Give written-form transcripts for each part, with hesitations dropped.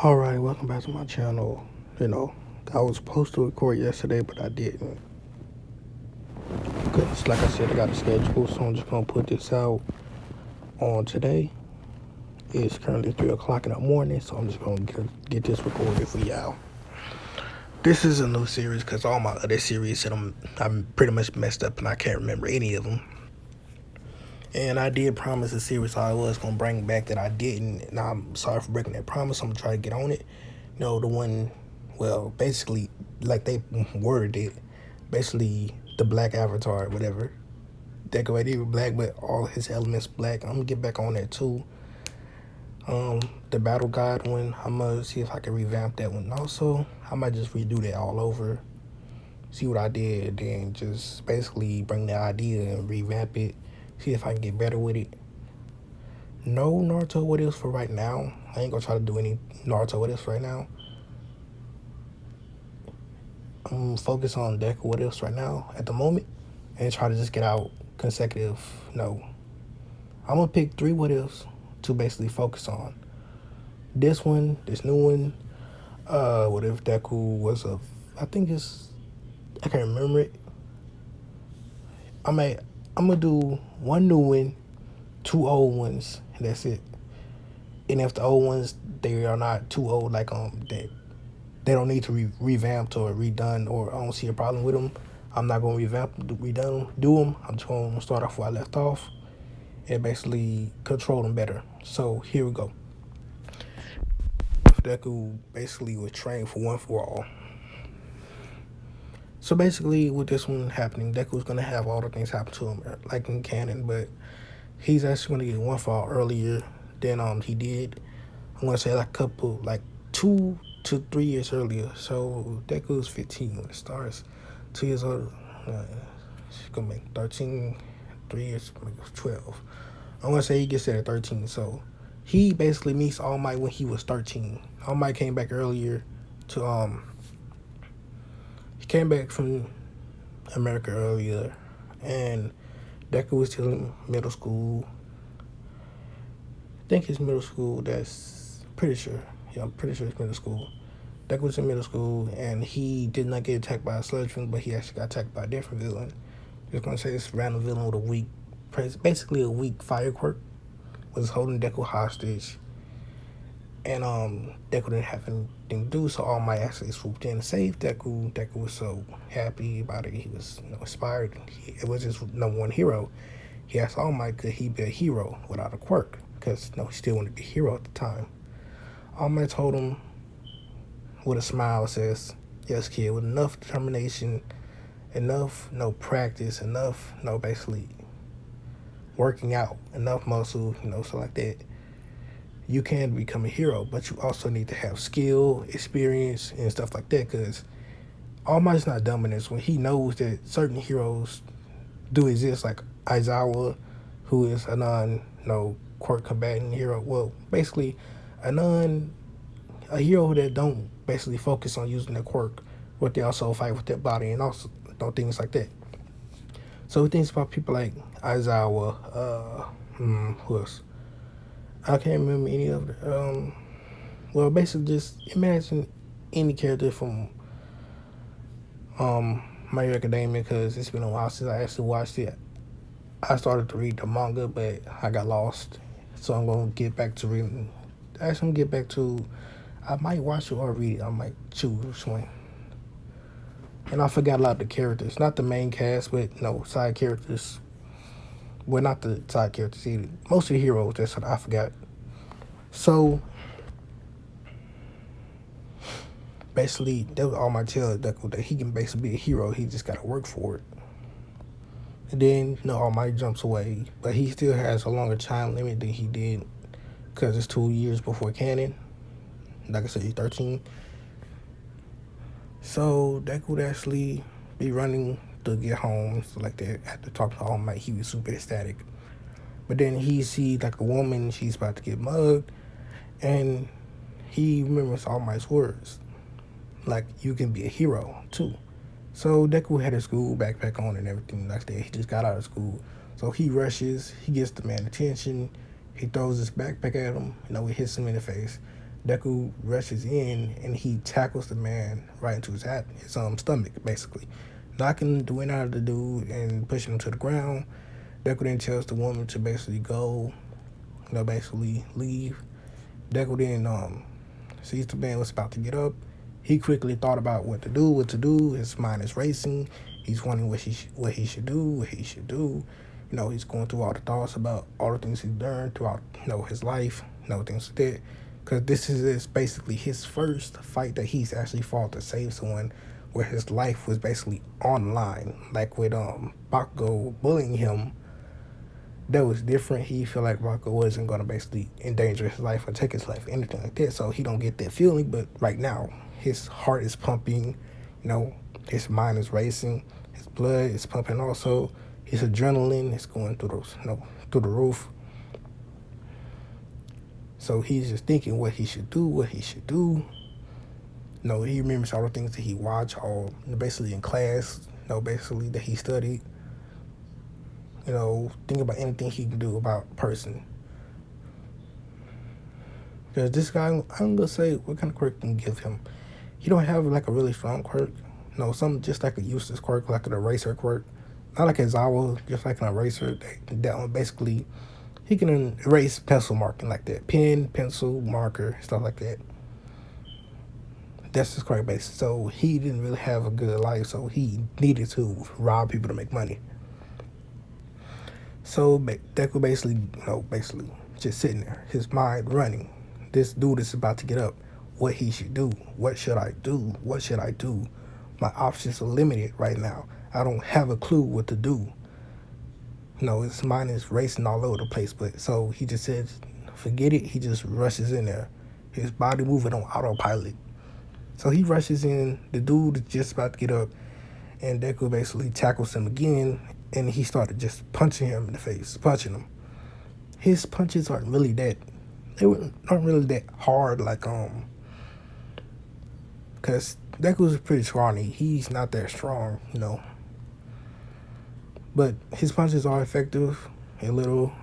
Alright, welcome back to my channel. You know, I was supposed to record yesterday, but I didn't. Because, like I said, I got a schedule, so I'm just going to put this out on today. It's currently 3 o'clock in the morning, so I'm just going to get this recorded for y'all. This is a new series because all my other series that I'm pretty much messed up and I can't remember any of them. And I did promise a series I was going to bring back that I didn't, and I'm sorry for breaking that promise. I'm going to try to get on it. The one, well, basically, like they worded it, basically the black avatar, whatever. Decorated with black, but all his elements black. I'm going to get back on that too. The Battle God one, I'm going to see if I can revamp that one. Also, I might just redo that all over. See what I did, then just basically bring the idea and revamp it. See if I can get better with it. No Naruto what else for right now. I ain't gonna try to do any Naruto what else right now. I'm focused on deku what else right now at the moment and try to just get out consecutive. No. I'm gonna pick 3 what ifs to basically focus on. This one, this new one, what if Deku was I think I can't remember it. I'm gonna do 1 new one, 2 old ones, and that's it. And if the old ones they are not too old, like they don't need to be revamped or redone, or I don't see a problem with them, I'm not gonna do them. I'm just gonna start off where I left off and basically control them better. So here we go. Deku basically was trained for one for all. So basically, with this one happening, Deku's gonna have all the things happen to him like in canon, but he's actually gonna get one for all earlier than he did. I'm gonna say like 2 to 3 years earlier. So Deku's 15 when it starts. 2 years old, she's gonna make 13. 3 years, make 12. I'm gonna say he gets there at 13. So he basically meets All Might when he was 13. All Might came back earlier to he came back from America earlier, and Deku was still in middle school. I think it's middle school. That's pretty sure. Yeah, I'm pretty sure it's middle school. Deku was in middle school, and he did not get attacked by a sludge villain, but he actually got attacked by a different villain. Just gonna say this random villain with basically a weak fire quirk, was holding Deku hostage, and Deku didn't have anything to do, so All Might actually swooped in and saved Deku. Deku was so happy about it. He was inspired. It was his number one hero. He asked All Might could he be a hero without a quirk, because he still wanted to be a hero at the time. All Might told him with a smile, says, "Yes, kid, with enough determination, enough practice, enough basically working out, enough muscle, so like that, you can become a hero, but you also need to have skill, experience, and stuff like that, because All Might's not dumb in this one. He knows that certain heroes do exist, like Aizawa, who is a quirk combatant hero. Well, basically a hero that don't basically focus on using their quirk, but they also fight with their body and also things like that. So he thinks about people like Aizawa, who else? I can't remember any of them. Well, basically just imagine any character from My Hero Academia, because it's been a while since I actually watched it. I started to read the manga, but I got lost. So I'm going to get back to reading. Actually, I'm going to get back to, I might watch it or read it. I might choose which one. And I forgot a lot of the characters. Not the main cast, but side characters. Well, not the side characters either. Most of the heroes, that's what I forgot. So, basically, that was All Might tell Deku that he can basically be a hero. He just got to work for it. And then, All Might jumps away. But he still has a longer time limit than he did, because it's 2 years before canon. Like I said, he's 13. So, Deku would actually be running to get home, so like that. After talking to All Might, he was super ecstatic. But then he sees like a woman, she's about to get mugged, and he remembers All Might's words, like, you can be a hero too. So Deku had his school backpack on and everything like that. He just got out of school, so he rushes. He gets the man attention. He throws his backpack at him. It hits him in the face. Deku rushes in and he tackles the man right into his stomach, basically, knocking the wind out of the dude and pushing him to the ground. Deku then tells the woman to basically go, basically leave. Deku then sees the man was about to get up. He quickly thought about what to do, His mind is racing. He's wondering what he should do. He's going through all the thoughts about all the things he's done throughout, his life, things like that. Because this is basically his first fight that he's actually fought to save someone where his life was basically online. Like with Bakugo bullying him, that was different. He felt like Bakugo wasn't gonna basically endanger his life or take his life, anything like that. So he don't get that feeling. But right now, his heart is pumping, his mind is racing, his blood is pumping also. His adrenaline is going through the roof. So he's just thinking what he should do. He remembers all the things that he watched, all basically in class, basically that he studied. Think about anything he can do about a person. Because this guy, I'm gonna say, what kind of quirk can you give him? He don't have like a really strong quirk. Something just like a useless quirk, like an eraser quirk. Not like a Zawa, just like an eraser. That one basically, he can erase pencil marking like that. Pen, pencil, marker, stuff like that. That's his quirk base. So he didn't really have a good life, so he needed to rob people to make money. So Deku basically just sitting there, his mind running. This dude is about to get up. What he should do? What should I do? My options are limited right now. I don't have a clue what to do. His mind is racing all over the place. But so he just says, forget it. He just rushes in there. His body moving on autopilot. So he rushes in. The dude is just about to get up, and Deku basically tackles him again. And he started just punching him in the face, punching him. His punches aren't really that hard, because Deku's pretty scrawny. He's not that strong, But his punches are effective, a little.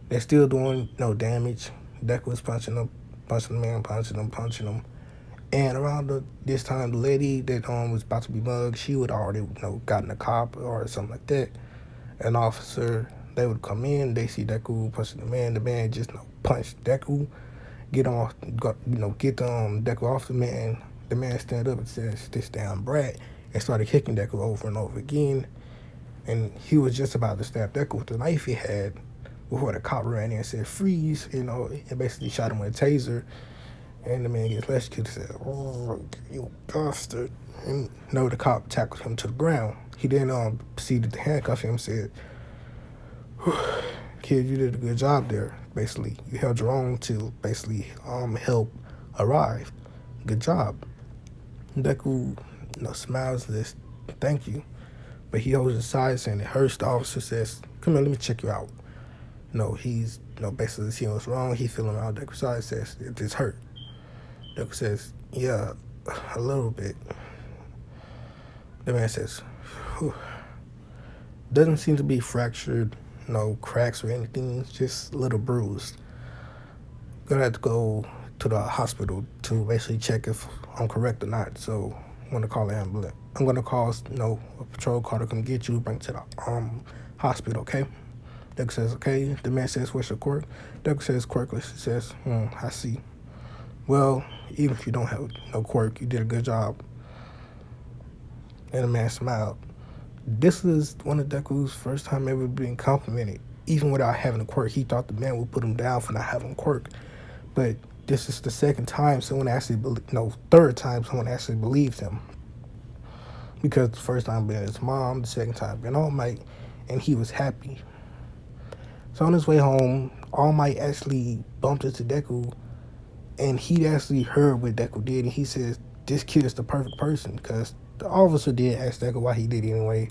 They're still doing no damage. Deku's punching him, punching him. And around this time, the lady that was about to be mugged, she would already gotten a cop or something like that. An officer, they would come in, they see Deku punching the man just punched Deku, get Deku off the man. The man stand up and says, "This damn brat," and started kicking Deku over and over again. And he was just about to stab Deku with the knife he had before the cop ran in and said, "Freeze," and basically shot him with a taser. And the man gets electrocuted and said, "Oh, you bastard." And the cop tackled him to the ground. He then proceeded to handcuff him and said, "Kid, you did a good job there. Basically, you held your own to basically help arrive. Good job." Deku smiles and says, "Thank you." But he holds his side saying it hurts. The officer says, "Come here, let me check you out." He's basically seeing what's wrong. He's feeling out. Deku side says, "It just hurt." Deku says, "Yeah, a little bit." The man says, "Whew. Doesn't seem to be fractured, no cracks or anything, it's just a little bruised. Gonna have to go to the hospital to basically check if I'm correct or not. So I'm gonna call an ambulance. I'm gonna call a patrol car to come get you, bring you to the hospital, okay?" Deku says, "Okay." The man says, "What's your quirk?" Deku says, "Quirkless." He says, "I see. Well, even if you don't have no quirk, you did a good job." And the man smiled. This was one of Deku's first time ever being complimented. Even without having a quirk, he thought the man would put him down for not having a quirk. But this is the third time someone actually believed him. Because the first time being his mom, the second time being All Might, and he was happy. So on his way home, All Might actually bumped into Deku, and he actually heard what Deku did, and he says, "This kid is the perfect person," because the officer did ask Deku why he did it anyway.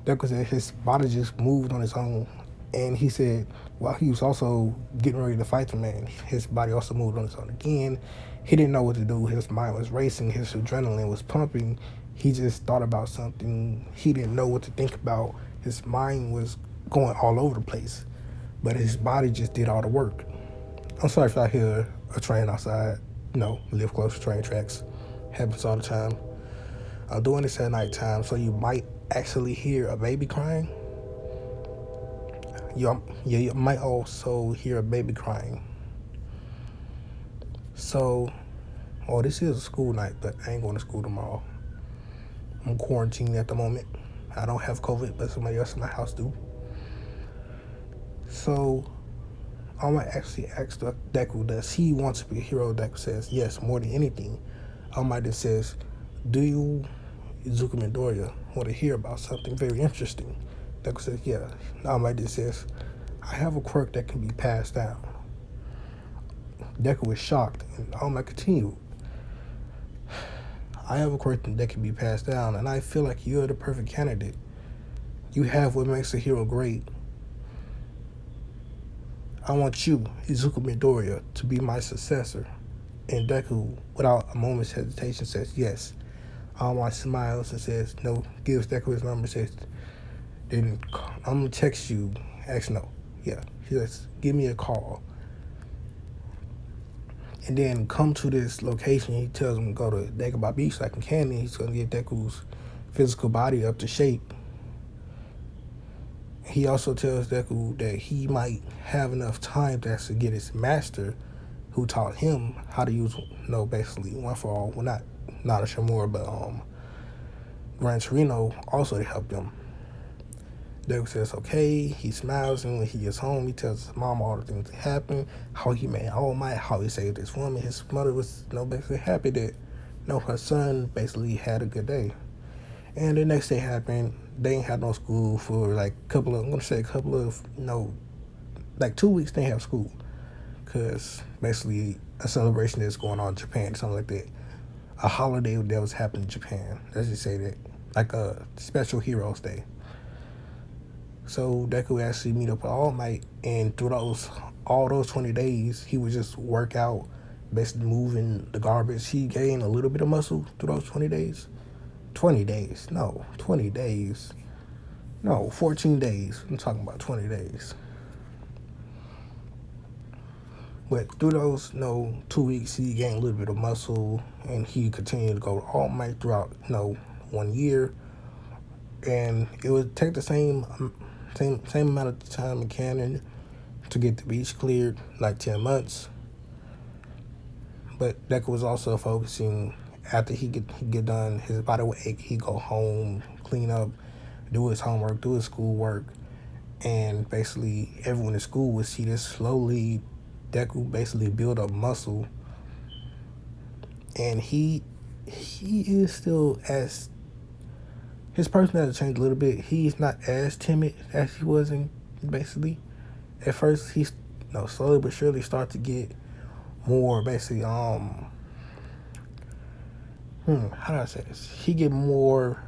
Deku said his body just moved on its own, and he said while he was also getting ready to fight the man, his body also moved on its own again. He didn't know what to do. His mind was racing. His adrenaline was pumping. He just thought about something. He didn't know what to think about. His mind was going all over the place, but his body just did all the work. I'm sorry if I hear a train outside, live close to train tracks. Happens all the time. I'm doing this at nighttime, so you might actually hear a baby crying. You might also hear a baby crying. So, this is a school night, but I ain't going to school tomorrow. I'm quarantined at the moment. I don't have COVID, but somebody else in my house do. So, I might actually ask Deku, does he want to be a hero? Deku says, yes, more than anything. All Might just says, do you, Izuku Midoriya, want to hear about something very interesting? Deku says, yeah. All Might just says, I have a quirk that can be passed down. Deku is shocked, and All Might continued, I have a quirk that can be passed down, and I feel like you're the perfect candidate. You have what makes a hero great. I want you, Izuku Midoriya, to be my successor. And Deku, without a moment's hesitation, says yes. All Might smiles and says no, gives Deku his number, says, then I'm going to text you. Asks no. Yeah. He says, give me a call. And then come to this location. He tells him to go to Dagobah Beach like in Canyon. He's going to get Deku's physical body up to shape. He also tells Deku that he might have enough time to actually get his master, who taught him how to use, basically One For All. Well, not a Shimura, but Gran Torino also to help him. Deku says okay. He smiles, and when he gets home, he tells his mom all the things that happened, how he made All Might, how he saved this woman. His mother was, basically happy that, her son basically had a good day. And the next day happened. They ain't had no school for like a couple of, like 2 weeks they didn't have school. Because basically a celebration that's going on in Japan, something like that. A holiday that was happening in Japan. Let's just say that. Like a special Heroes Day. So Deku actually meet up with All Might, and through all those 20 days, he would just work out, basically moving the garbage. He gained a little bit of muscle through those 20 days. 20 days. No, 20 days. No, 14 days. I'm talking about 20 days. But through those 2 weeks, he gained a little bit of muscle, and he continued to go to All Might throughout 1 year. And it would take the same amount of time in canon to get the beach cleared, like 10 months. But Deku was also focusing, after he get done, his body would ache, he'd go home, clean up, do his homework, do his schoolwork, and basically everyone in school would see this slowly Deku basically build up muscle. And he is still as, his personality changed a little bit. He's not as timid as he was basically. At first, he slowly but surely start to get more basically, how do I say this? He get more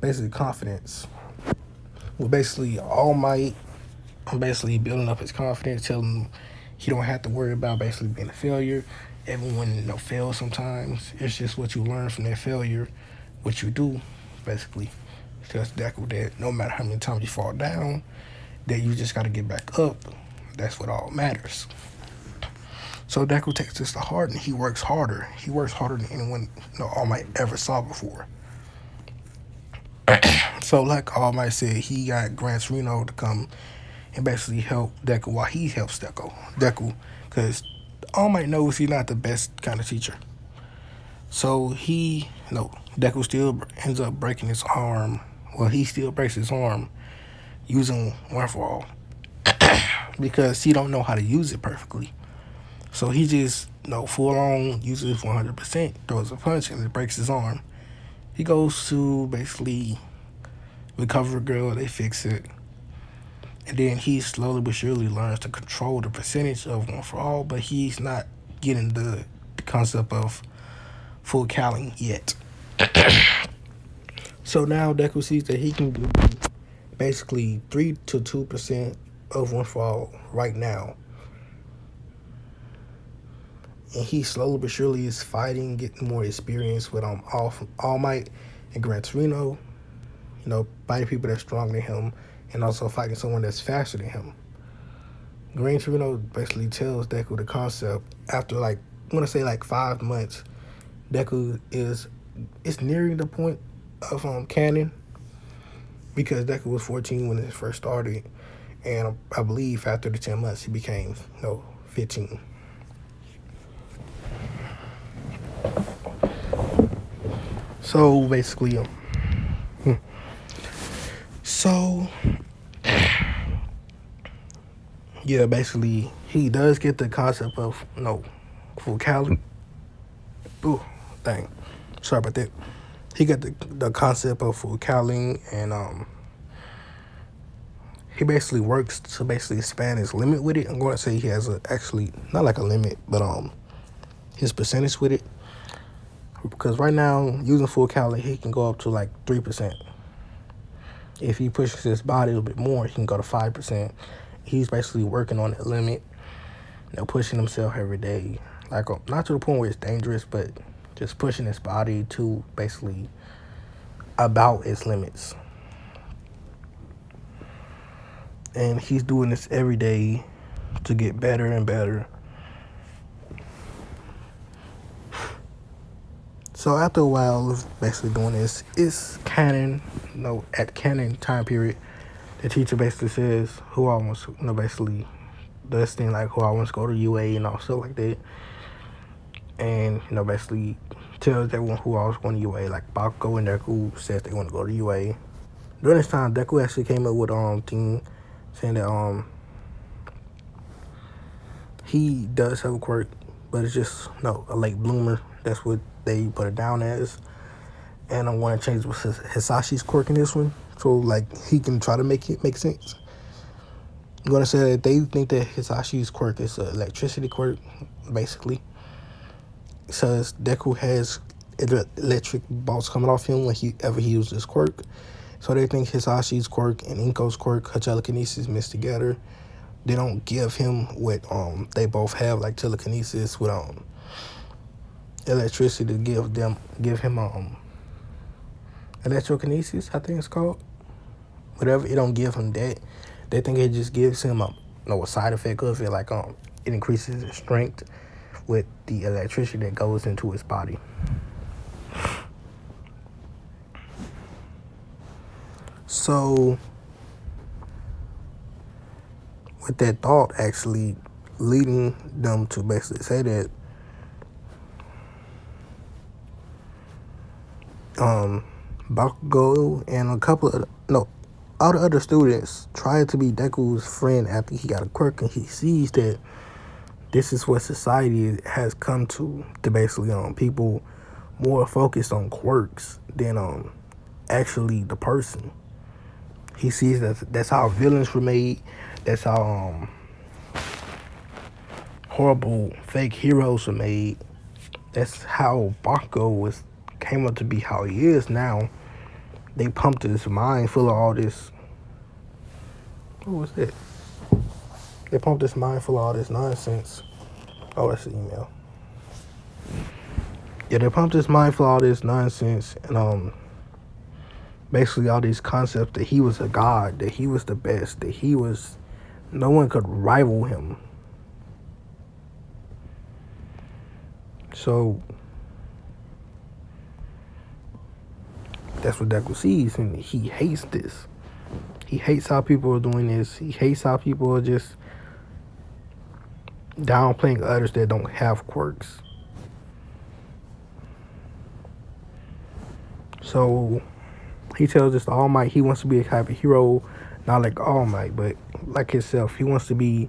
basically confidence. Well, basically, All Might, I'm basically building up his confidence, telling him he don't have to worry about basically being a failure. Everyone, fails sometimes. It's just what you learn from that failure, what you do, basically. Tells Deku that no matter how many times you fall down, that you just got to get back up. That's what all matters. So Deku takes this to heart, and he works harder. He works harder than anyone All Might ever saw before. So like All Might said, he got Gran Torino to come and basically help Deku while he helps Deku, because All Might knows he's not the best kind of teacher. So Deku still ends up breaking his arm. Well, he still breaks his arm using One For All because he don't know how to use it perfectly. So he just, full on uses 100%, throws a punch, and it breaks his arm. He goes to basically recover a girl, they fix it. And then he slowly but surely learns to control the percentage of One For All, but he's not getting the concept of full counting yet. So now Deku sees that he can do basically 3 to 2% of One For All right now. And he slowly but surely is fighting, getting more experience with All Might and Gran Torino. Fighting people that's stronger than him, and also fighting someone that's faster than him. Gran Torino basically tells Deku the concept after like I want to say like 5 months. Deku is it's nearing the point of canon because Deku was 14 when it first started, and I believe after the 10 months he became 15. So basically, so yeah, basically he does get the concept of full Cali. Ooh, dang, sorry about that. He got the concept of full Cali, and he basically works to basically expand his limit with it. I'm going to say he has actually not like a limit, but his percentage with it. Because right now, using full Cali, he can go up to like 3%. If he pushes his body a little bit more, he can go to 5%. He's basically working on that limit, pushing himself every day. Like not to the point where it's dangerous, but just pushing his body to basically about its limits. And he's doing this every day to get better and better. So after a while of basically doing this, it's canon, at canon time period, the teacher basically says who I want to, basically does thing like who I want to go to UA and all stuff like that. And, basically tells everyone who I was going to UA, like Bakugo and Deku says they want to go to UA. During this time, Deku actually came up with thing saying that he does have a quirk, but it's just a late bloomer. That's what they put it down as. And I want to change Hisashi's quirk in this one, so like he can try to make it make sense. I'm gonna say that they think that Hisashi's quirk is an electricity quirk, basically. Says Deku has electric bolts coming off him whenever he uses this quirk. So they think Hisashi's quirk and Inko's quirk, her telekinesis, mixed together. They don't give him what they both have, like telekinesis with electricity to give him electrokinesis, I think it's called. Whatever, it don't give him that. They think it just gives him a side effect of it, like it increases his strength with the electricity that goes into his body. So with that thought actually leading them to basically say that Bakugo and a couple of all the other students tried to be Deku's friend after he got a quirk, and he sees that this is what society has come to basically people more focused on quirks than actually the person. He sees that's how villains were made. That's how horrible fake heroes were made. That's how Bakugo came up to be how he is now. They pumped his mind full of all this. What was that? They pumped his mind full of all this nonsense. Oh, that's the email. Yeah, they pumped his mind full of all this nonsense and basically all these concepts that he was a god, that he was the best, that he was no one could rival him. So that's what Deku sees, and he hates this. He hates how people are doing this. He hates how people are just downplaying others that don't have quirks. So he tells us All Might he wants to be a type of hero, not like All Might, but like himself. He wants to be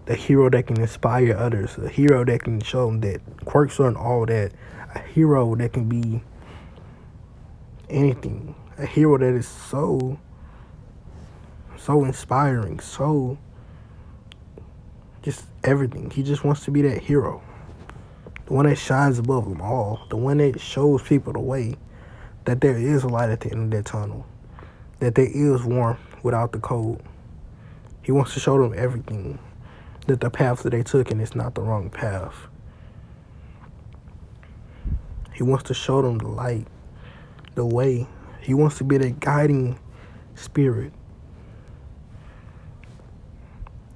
the hero that can inspire others, a hero that can show them that quirks aren't all that, a hero that can be anything, a hero that is so inspiring, so just everything. He just wants to be that hero, the one that shines above them all, the one that shows people the way, that there is a light at the end of that tunnel, that there is warmth without the cold. He wants to show them everything, that the path that they took and it's not the wrong path. He wants to show them the light, the way. He wants to be that guiding spirit.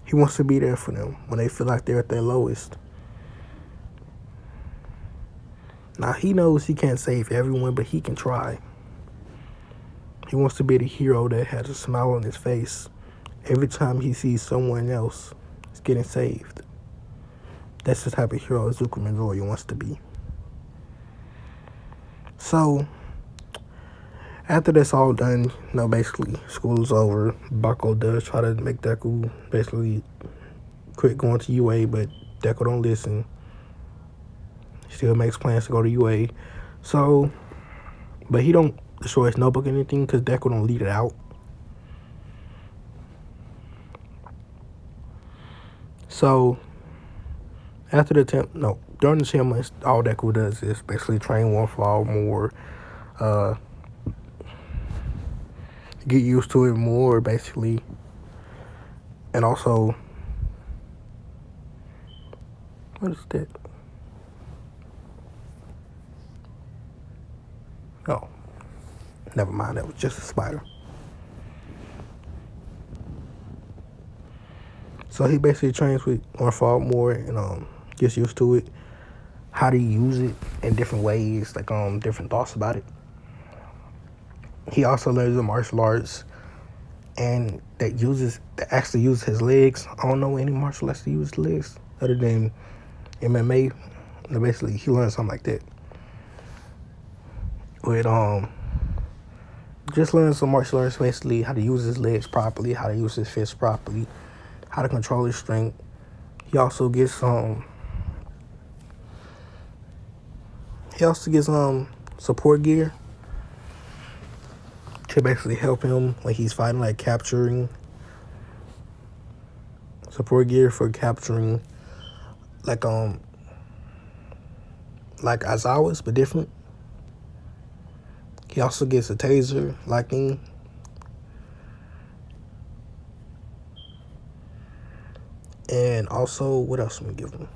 He wants to be there for them when they feel like they're at their lowest. Now, he knows he can't save everyone, but he can try. He wants to be the hero that has a smile on his face every time he sees someone else is getting saved. That's the type of hero Zuko Midoriya wants to be. So, after that's all done, basically, school's over. Bako does try to make Deku basically quit going to UA, but Deku don't listen. Still makes plans to go to UA. So, but he don't destroy his notebook or anything because Deku don't lead it out. So, after the during the 10 months, all Deku does is basically train one for all more, get used to it more, basically, and also, what is that? Oh, never mind, that was just a spider. So he basically trains with one for all more and gets used to it, how to use it in different ways, like different thoughts about it. He also learns the martial arts and that actually uses his legs. I don't know any martial arts that use legs other than MMA. Basically, he learns something like that. With just learning some martial arts, basically how to use his legs properly, how to use his fists properly, how to control his strength. He also gets support gear to basically help him when he's fighting, like capturing support gear for capturing like Aizawa's, but different. He also gets a taser lightning. And also, what else am I give him?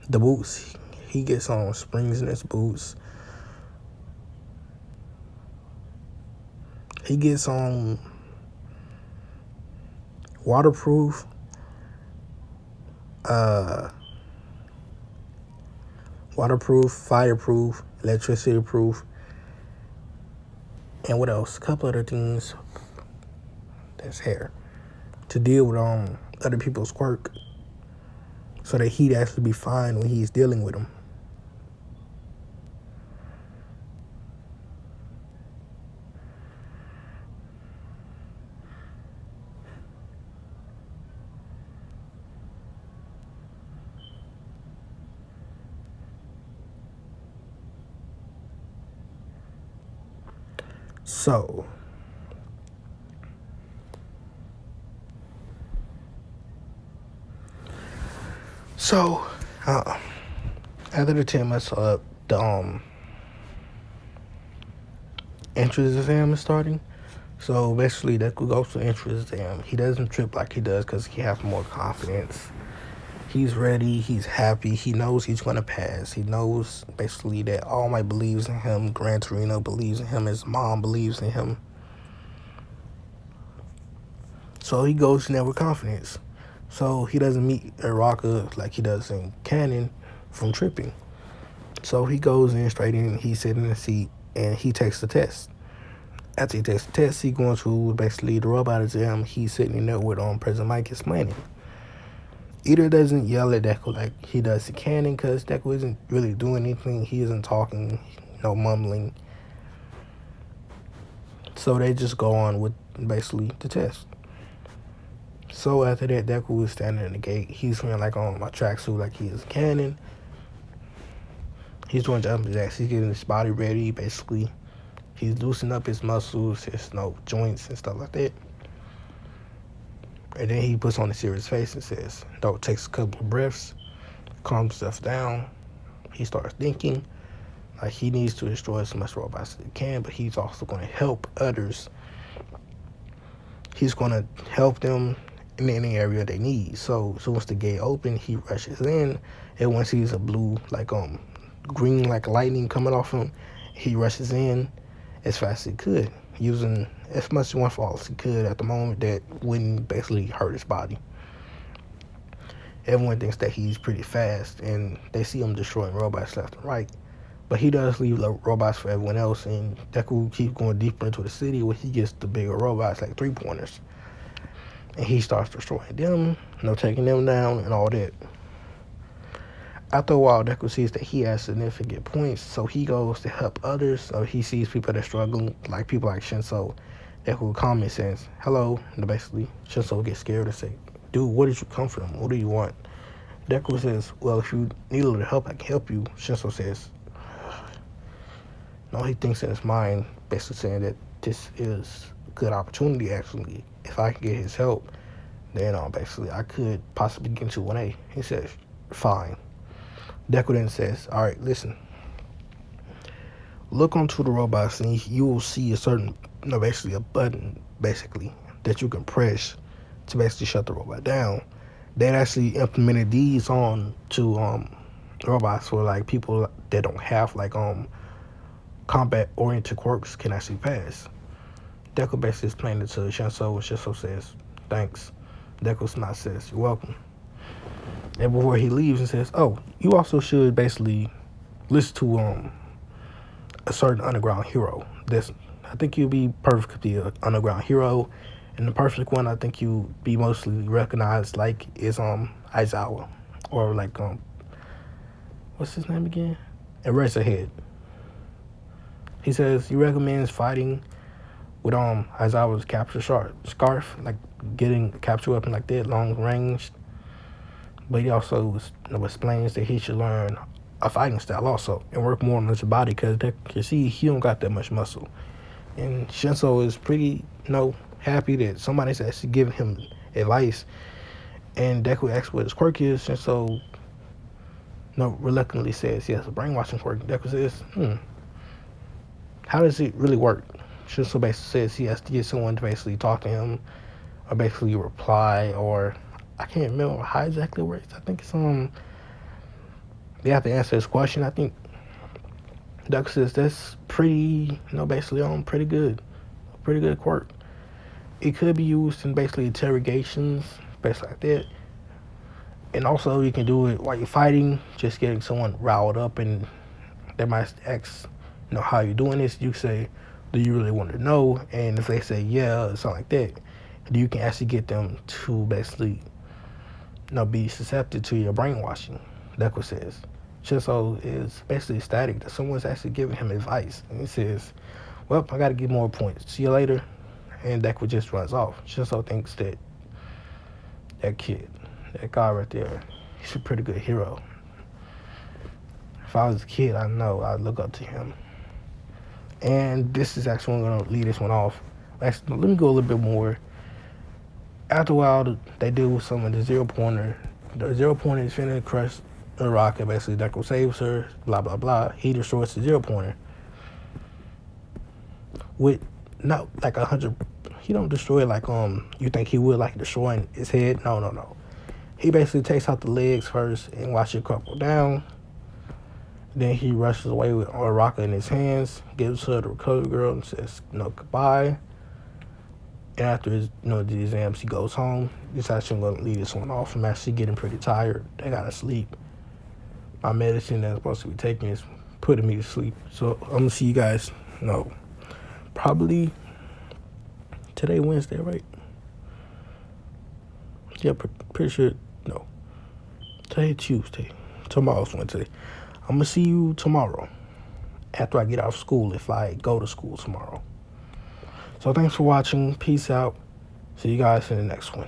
The boots. He gets springs in his boots. He gets waterproof, fireproof, electricity proof, and what else? A couple other things. That's hair to deal with other people's quirk, so that he'd actually be fine when he's dealing with them. So, after the 10 months up, the entrance exam is starting. So basically, Deku goes to the entrance exam. He doesn't trip like he does because he has more confidence. He's ready. He's happy. He knows he's going to pass. He knows basically that All Might believes in him. Gran Torino believes in him. His mom believes in him. So he goes in there with confidence. So he doesn't meet Araka like he does in Canon from tripping. So he goes in straight in. He's sitting in the seat and he takes the test. After he takes the test, he going to basically the robot exam. He's sitting in there with President Mike explaining. Ida doesn't yell at Deku like he does in Canon because Deku isn't really doing anything. He isn't talking, no mumbling. So they just go on with basically the test. So after that, Deku is standing in the gate. He's wearing like a tracksuit like he is Canon. He's doing jumping jacks. He's getting his body ready, basically. He's loosening up his muscles, his joints and stuff like that. And then he puts on a serious face and says, takes a couple of breaths, calms himself down. He starts thinking like he needs to destroy as much robots as he can, but he's also going to help others. He's going to help them in any area they need. So as soon as the gate open, he rushes in, and once he sees a blue, green like lightning coming off him, he rushes in as fast as he could, using as much one for all as he could at the moment that wouldn't basically hurt his body. everyone thinks that he's pretty fast, and they see him destroying robots left and right. But he does leave robots for everyone else, and Deku keeps going deeper into the city where he gets the bigger robots, like 3-pointers. And he starts destroying them, taking them down and all that. After a while, Deku sees that he has significant points, so he goes to help others. So he sees people that are struggling, like people like Shinso. Deku calmly says, hello, and basically Shinso gets scared and say, dude, where did you come from? What do you want? Deku says, well, if you need a little help, I can help you. Shinso says, no, he thinks in his mind, basically saying that this is a good opportunity, actually. If I can get his help, then basically I could possibly get into 1A. He says, fine. Deku then says, all right, listen. Look onto the robots and you will see a certain, basically a button, basically, that you can press to basically shut the robot down. They actually implemented these on to robots for like people that don't have like combat-oriented quirks can actually pass. Deku basically explained it to Shinso, and Shinso says, thanks. Deku smile says, you're welcome. And before he leaves, he says, oh, you also should basically listen to a certain underground hero. I think you'd be perfect to be an underground hero. And the perfect one I think you'd be mostly recognized like is Aizawa. Or like what's his name again? Eraserhead. He says he recommends fighting with Aizawa's capture scarf, like getting a capture weapon like that, long range. But he also explains that he should learn a fighting style also and work more on his body because you see he don't got that much muscle. And Shinso is pretty, happy that somebody's actually giving him advice. And Deku asks what his quirk is. Shinso, reluctantly says he has a brainwashing quirk. Deku says, how does it really work? Shinso basically says he has to get someone to basically talk to him or basically reply, or I can't remember how exactly it works. I think it's they have to answer this question. I think Deku says that's pretty, basically pretty good quirk. It could be used in basically interrogations, basically like that. And also you can do it while you're fighting, just getting someone riled up, and they might ask, how you're doing this. You say, do you really want to know? And if they say yeah, or something like that, you can actually get them to basically, be susceptible to your brainwashing. Deku says. Shinso is basically ecstatic that someone's actually giving him advice. And he says, well, I got to get more points. See you later. And Deku just runs off. Shinso thinks that that guy right there, he's a pretty good hero. If I was a kid, I know I'd look up to him. And this is actually going to lead this one off. Actually, let me go a little bit more. After a while, they do some of the zero-pointer. The zero-pointer is finna crush a rocket. Basically, Deku saves her, blah, blah, blah. He destroys the zero-pointer. With not like 100, he don't destroy it like you think he would, like destroying his head. No. He basically takes out the legs first and watch it crumple down. Then he rushes away with a rocket in his hands, gives her the recovery girl and says, goodbye. And after his, the exams, he goes home. This actually going to lead this one off. I'm actually getting pretty tired. I got to sleep. My medicine that I'm supposed to be taking is putting me to sleep. So I'm going to see you guys, probably today, Wednesday, right? Yeah, pretty sure, today, Tuesday. Tomorrow's Wednesday. I'm going to see you tomorrow after I get out of school, if I go to school tomorrow. So thanks for watching. Peace out. See you guys in the next one.